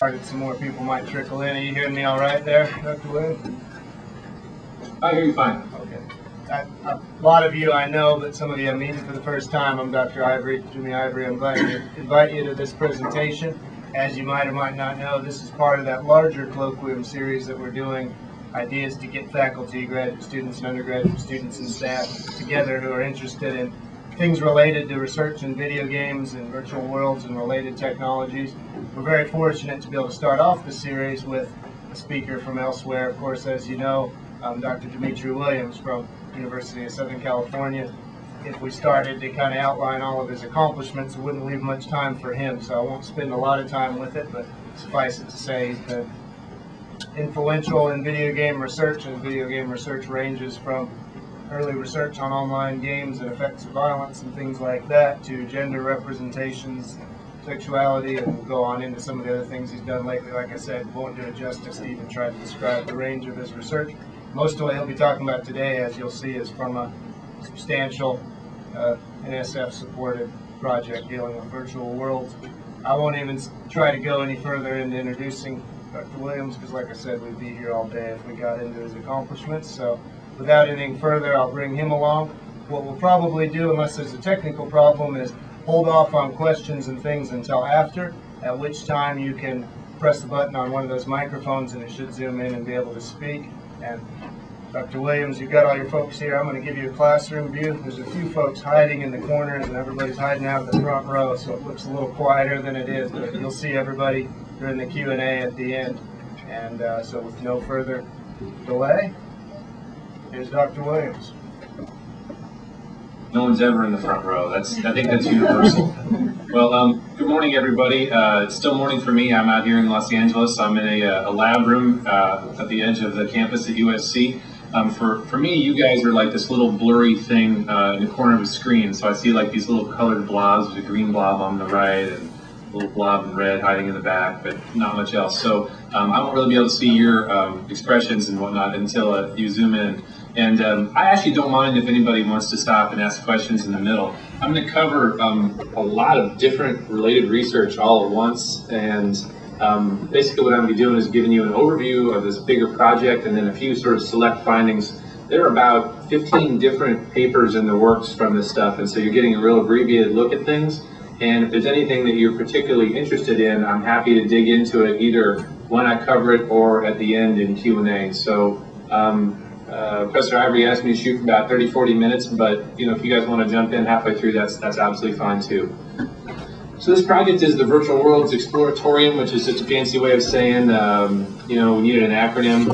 Some more people might trickle in. Are you hearing me all right there, Dr. Williams? I hear you fine. Okay. A lot of you I know, but some of you I'm meeting for the first time. I'm Dr. Ivory, Jimmy Ivory. I'm glad to invite you to this presentation. As you might or might not know, this is part of that larger colloquium series that we're doing. Ideas to get faculty, graduate students, and undergraduate students and staff together who are interested in things related to research in video games and virtual worlds and related technologies. We're very fortunate to be able to start off the series with a speaker from elsewhere. Of course, as you know, Dr. Dimitri Williams from University of Southern California. If we started to kind of outline all of his accomplishments, it wouldn't leave much time for him, so I won't spend a lot of time with it, but suffice it to say he's been influential in video game research, and video game research ranges from early research on online games and effects of violence and things like that to gender representations, sexuality, and we'll go on into some of the other things he's done lately. Like I said, won't do it justice to even try to describe the range of his research. Most of what he'll be talking about today, as you'll see, is from a substantial NSF-supported project dealing with virtual worlds. I won't even try to go any further into introducing Dr. Williams because, like I said, we'd be here all day if we got into his accomplishments. So without anything further, I'll bring him along. What we'll probably do, unless there's a technical problem, is hold off on questions and things until after, at which time you can press the button on one of those microphones and it should zoom in and be able to speak. And Dr. Williams, you've got all your folks here. I'm going to give you a classroom view. There's a few folks hiding in the corners and everybody's hiding out of the front row, so it looks a little quieter than it is, but you'll see everybody during the Q&A at the end. And so with no further delay, here's Dr. Williams. No one's ever in the front row. I think that's universal. Well, good morning, everybody. It's still morning for me. I'm out here in Los Angeles. I'm in a lab room at the edge of the campus at USC. For me, you guys are like this little blurry thing in the corner of the screen. So I see like these little colored blobs, there's a green blob on the right and a little blob in red hiding in the back, but not much else. So I won't really be able to see your expressions and whatnot until you zoom in. And I actually don't mind if anybody wants to stop and ask questions in the middle. I'm going to cover a lot of different related research all at once, and basically what I'm going to be doing is giving you an overview of this bigger project and then a few sort of select findings. There are about 15 different papers in the works from this stuff, and so you're getting a real abbreviated look at things. And if there's anything that you're particularly interested in, I'm happy to dig into it either when I cover it or at the end in Q&A. So Professor Ivory asked me to shoot for about 30-40 minutes, but if you guys want to jump in halfway through, that's absolutely fine too. So this project is the Virtual Worlds Exploratorium, which is just a fancy way of saying, we needed an acronym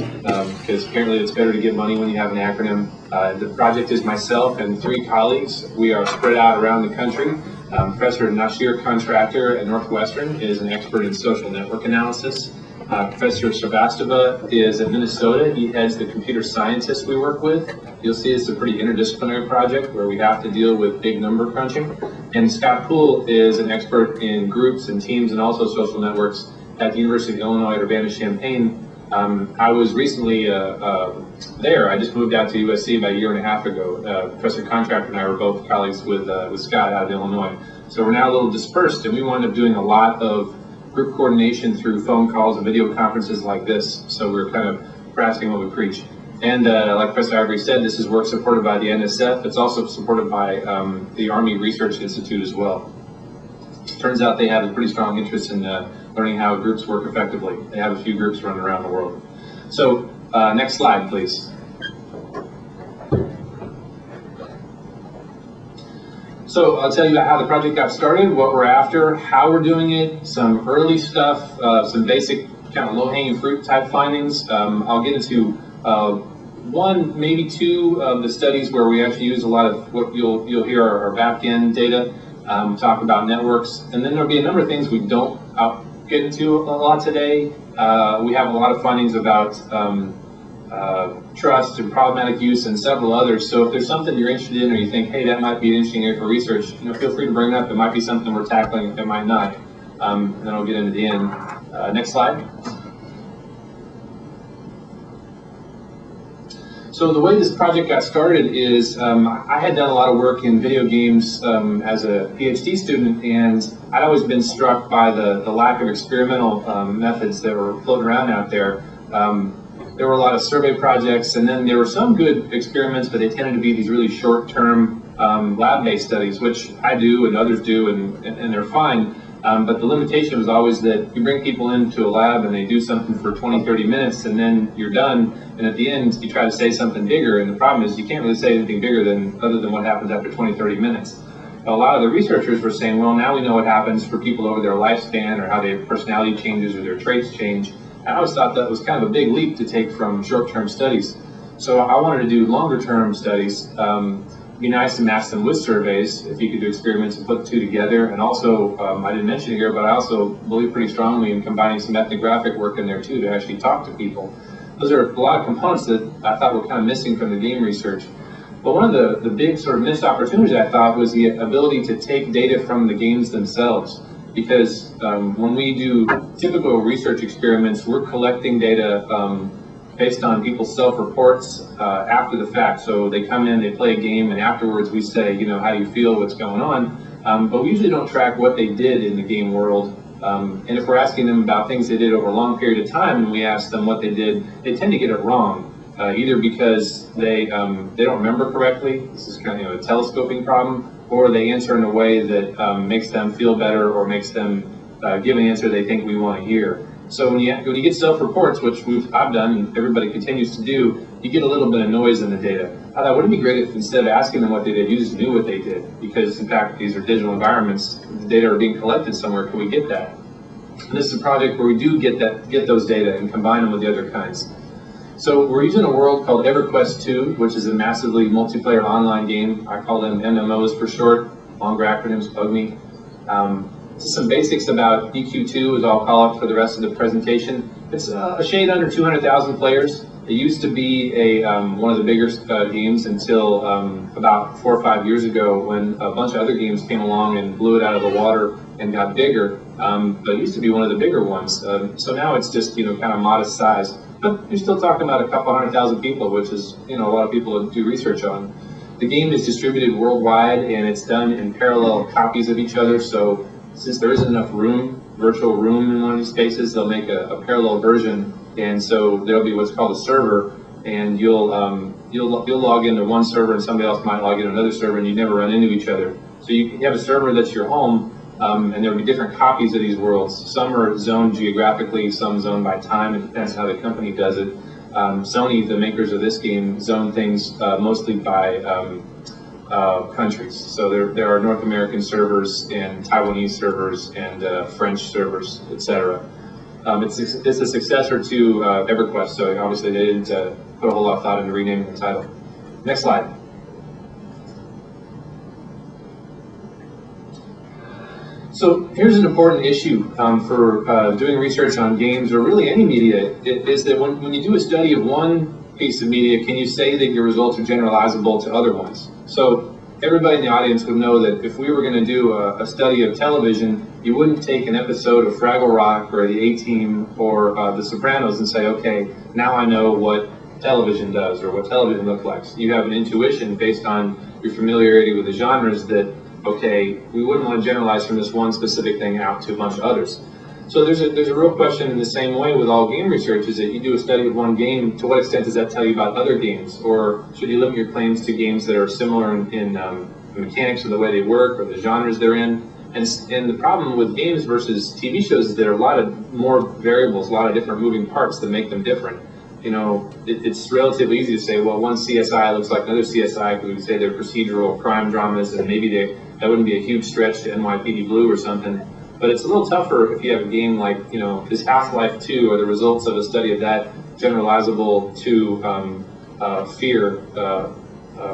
because apparently it's better to get money when you have an acronym. The project is myself and 3 colleagues. We are spread out around the country. Professor Nashir Contractor at Northwestern is an expert in social network analysis. Professor Srivastava is at Minnesota. He heads the computer scientists we work with. You'll see it's a pretty interdisciplinary project where we have to deal with big number crunching. And Scott Poole is an expert in groups and teams and also social networks at the University of Illinois at Urbana-Champaign. I was recently there. I just moved out to USC about a year and a half ago. Professor Contractor and I were both colleagues with Scott out of Illinois. So we're now a little dispersed, and we wound up doing a lot of group coordination through phone calls and video conferences like this. So we're kind of practicing what we preach. And like Professor Ivory said, this is work supported by the NSF. It's also supported by the Army Research Institute as well. Turns out they have a pretty strong interest in learning how groups work effectively. They have a few groups running around the world. So next slide, please. So I'll tell you about how the project got started, what we're after, how we're doing it, some early stuff, some basic kind of low-hanging fruit type findings. I'll get into one, maybe 2 of the studies where we actually use a lot of what you'll hear our back-end data, talk about networks, and then there'll be a number of things we don't get into a lot today. We have a lot of findings about trust and problematic use and several others. So if there's something you're interested in or you think, hey, that might be an interesting area for research, feel free to bring it up. It might be something we're tackling, it might not. Then I'll get into the end. Next slide. So the way this project got started is I had done a lot of work in video games as a PhD student, and I'd always been struck by the lack of experimental methods that were floating around out there. There were a lot of survey projects, and then there were some good experiments, but they tended to be these really short-term lab-based studies, which I do and others do, and they're fine. But the limitation was always that you bring people into a lab and they do something for 20, 30 minutes, and then you're done, and at the end you try to say something bigger, and the problem is you can't really say anything bigger other than what happens after 20, 30 minutes. A lot of the researchers were saying, well, now we know what happens for people over their lifespan, or how their personality changes or their traits change. I always thought that was kind of a big leap to take from short-term studies. So I wanted to do longer-term studies. It'd be nice to match them with surveys if you could do experiments and put the two together. And also, I didn't mention it here, but I also believe pretty strongly in combining some ethnographic work in there too to actually talk to people. Those are a lot of components that I thought were kind of missing from the game research. But one of the big sort of missed opportunities I thought was the ability to take data from the games themselves. Because when we do typical research experiments, we're collecting data based on people's self-reports after the fact. So they come in, they play a game, and afterwards we say, you know, how do you feel, what's going on? But we usually don't track what they did in the game world. And if we're asking them about things they did over a long period of time, and we ask them what they did, they tend to get it wrong. Either because they don't remember correctly, this is kind of a telescoping problem, or they answer in a way that makes them feel better or makes them give an answer they think we want to hear. So when you get self-reports, which I've done and everybody continues to do, you get a little bit of noise in the data. I thought, wouldn't it be great if instead of asking them what they did, you just knew what they did? Because in fact, these are digital environments, the data are being collected somewhere. Can we get that? And this is a project where we do get those data and combine them with the other kinds. So we're using a world called EverQuest 2, which is a massively multiplayer online game. I call them MMOs for short. Longer acronyms bug me. Some basics about EQ2 is all I'll call it for the rest of the presentation. It's a shade under 200,000 players. It used to be one of the bigger games until about 4 or 5 years ago, when a bunch of other games came along and blew it out of the water and got bigger. But it used to be one of the bigger ones. So now it's just kind of modest size. But you're still talking about a couple 100,000 people, which is a lot of people to do research on. The game is distributed worldwide, and it's done in parallel copies of each other. So since there isn't enough virtual room in one of these spaces, they'll make a parallel version, and so there'll be what's called a server, and you'll log into one server, and somebody else might log into another server, and you never run into each other. So you have a server that's your home, and there'll be different copies of these worlds. Some are zoned geographically, some zoned by time. It depends how the company does it. Sony, the makers of this game, zone things mostly by countries. So there are North American servers and Taiwanese servers and French servers, etc. It's a successor to EverQuest, so obviously they didn't put a whole lot of thought into renaming the title. Next slide. So here's an important issue for doing research on games, or really any media, is that when you do a study of one piece of media, can you say that your results are generalizable to other ones? So everybody in the audience would know that if we were going to do a study of television, you wouldn't take an episode of Fraggle Rock or the A-Team or The Sopranos and say, okay, now I know what television does or what television looks like. So you have an intuition based on your familiarity with the genres that, okay, we wouldn't want to generalize from this one specific thing out to a bunch of others. So there's a real question in the same way with all game research, is that you do a study of one game, to what extent does that tell you about other games? Or should you limit your claims to games that are similar in the mechanics of the way they work or the genres they're in? And the problem with games versus TV shows is there are a lot of more variables, a lot of different moving parts that make them different. It's relatively easy to say, well, one CSI looks like another CSI, because we could say they're procedural crime dramas, and maybe that wouldn't be a huge stretch to NYPD Blue or something. But it's a little tougher if you have a game like, this Half-Life 2, or the results of a study of that generalizable to Fear,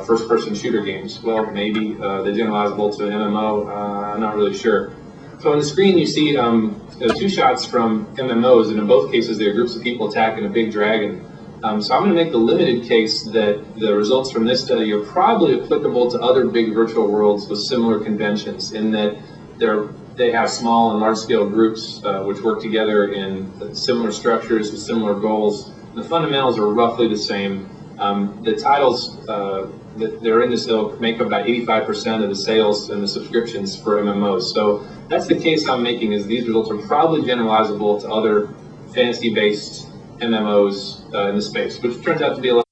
first-person shooter games. Well, maybe they're generalizable to an MMO, I'm not really sure. So on the screen you see two shots from MMOs, and in both cases they're groups of people attacking a big dragon. So I'm going to make the limited case that the results from this study are probably applicable to other big virtual worlds with similar conventions, in that they have small and large-scale groups which work together in similar structures with similar goals. The fundamentals are roughly the same. The titles that they're in this ilk make up about 85% of the sales and the subscriptions for MMOs. So that's the case I'm making, is these results are probably generalizable to other fantasy-based MMOs in the space, which turns out to be a lot.